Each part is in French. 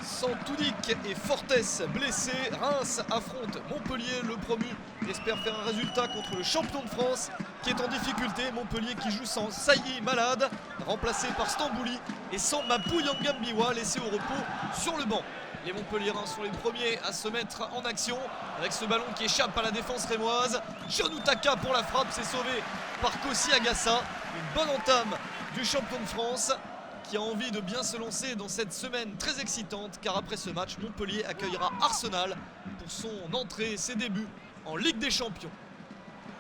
Sans Toudic et Fortes blessés, Reims affronte Montpellier, le promu espère faire un résultat contre le champion de France qui est en difficulté. Montpellier qui joue sans Saï malade, remplacé par Stambouli, et sans Mapou Yangambiwa laissé au repos sur le banc. Les Montpelliérains sont les premiers à se mettre en action avec ce ballon qui échappe à la défense rémoise. Chanoutaka pour la frappe, c'est sauvé par Kossi Agassa. Une bonne entame du champion de France qui a envie de bien se lancer dans cette semaine très excitante, car après ce match, Montpellier accueillera Arsenal pour son entrée et ses débuts en Ligue des Champions.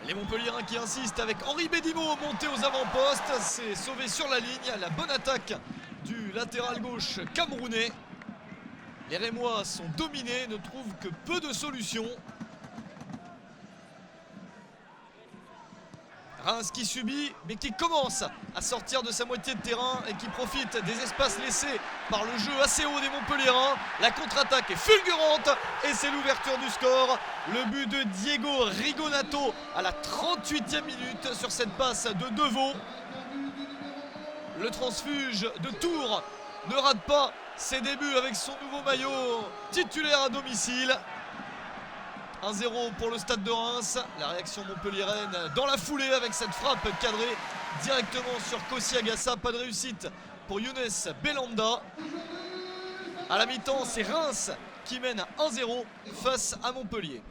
Les Montpelliérains qui insistent avec Henri Bédimo monté aux avant-postes, c'est sauvé sur la ligne. La bonne attaque du latéral gauche camerounais. Les Rémois sont dominés, ne trouvent que peu de solutions. Reims qui subit, mais qui commence à sortir de sa moitié de terrain et qui profite des espaces laissés par le jeu assez haut des Montpelliérains. La contre-attaque est fulgurante et c'est l'ouverture du score. Le but de Diego Rigonato à la 38e minute sur cette passe de Deveau. Le transfuge de Tours ne rate pas ses débuts avec son nouveau maillot titulaire à domicile. 1-0 pour le stade de Reims. La réaction montpelliéraine dans la foulée avec cette frappe cadrée directement sur Kossi Agassa. Pas de réussite pour Younes Belhanda. À la mi-temps, c'est Reims qui mène à 1-0 face à Montpellier.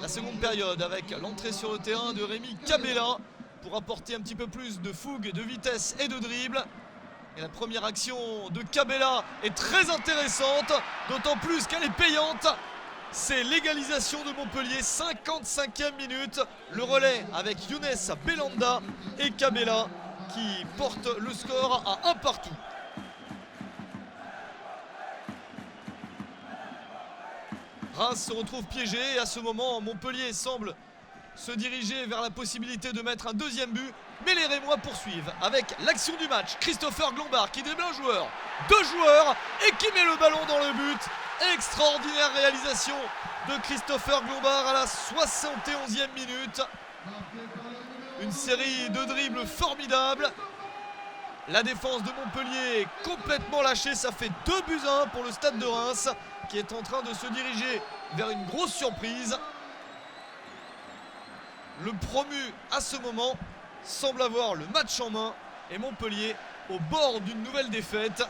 La seconde période avec l'entrée sur le terrain de Rémi Cabella pour apporter un petit peu plus de fougue, de vitesse et de dribble. Et la première action de Cabella est très intéressante, d'autant plus qu'elle est payante. C'est l'égalisation de Montpellier, 55e minute. Le relais avec Younes Belhanda et Cabella qui porte le score à 1 partout. Reims se retrouve piégé et à ce moment, Montpellier semble se diriger vers la possibilité de mettre un deuxième but. Mais les Rémois poursuivent avec l'action du match. Christopher Glombard qui dribble un joueur, deux joueurs et qui met le ballon dans le but. Extraordinaire réalisation de Christopher Glombard à la 71e minute. Une série de dribbles formidables. La défense de Montpellier est complètement lâchée. Ça fait 2-1 pour le stade de Reims qui est en train de se diriger vers une grosse surprise. Le promu à ce moment semble avoir le match en main et Montpellier au bord d'une nouvelle défaite.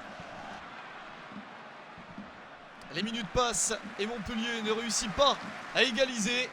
Les minutes passent et Montpellier ne réussit pas à égaliser.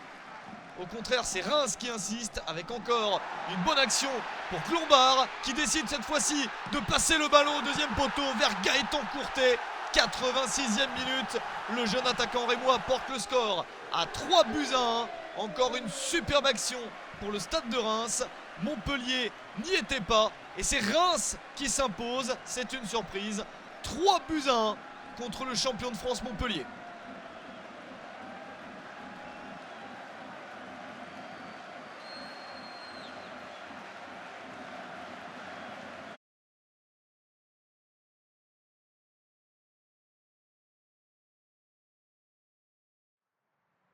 Au contraire, c'est Reims qui insiste avec encore une bonne action pour Glombard qui décide cette fois-ci de passer le ballon au deuxième poteau vers Gaëtan Courtet. 86e minute, le jeune attaquant rémois porte le score à 3-1. Encore une superbe action pour le stade de Reims. Montpellier n'y était pas et c'est Reims qui s'impose. C'est une surprise. 3-1 contre le champion de France Montpellier.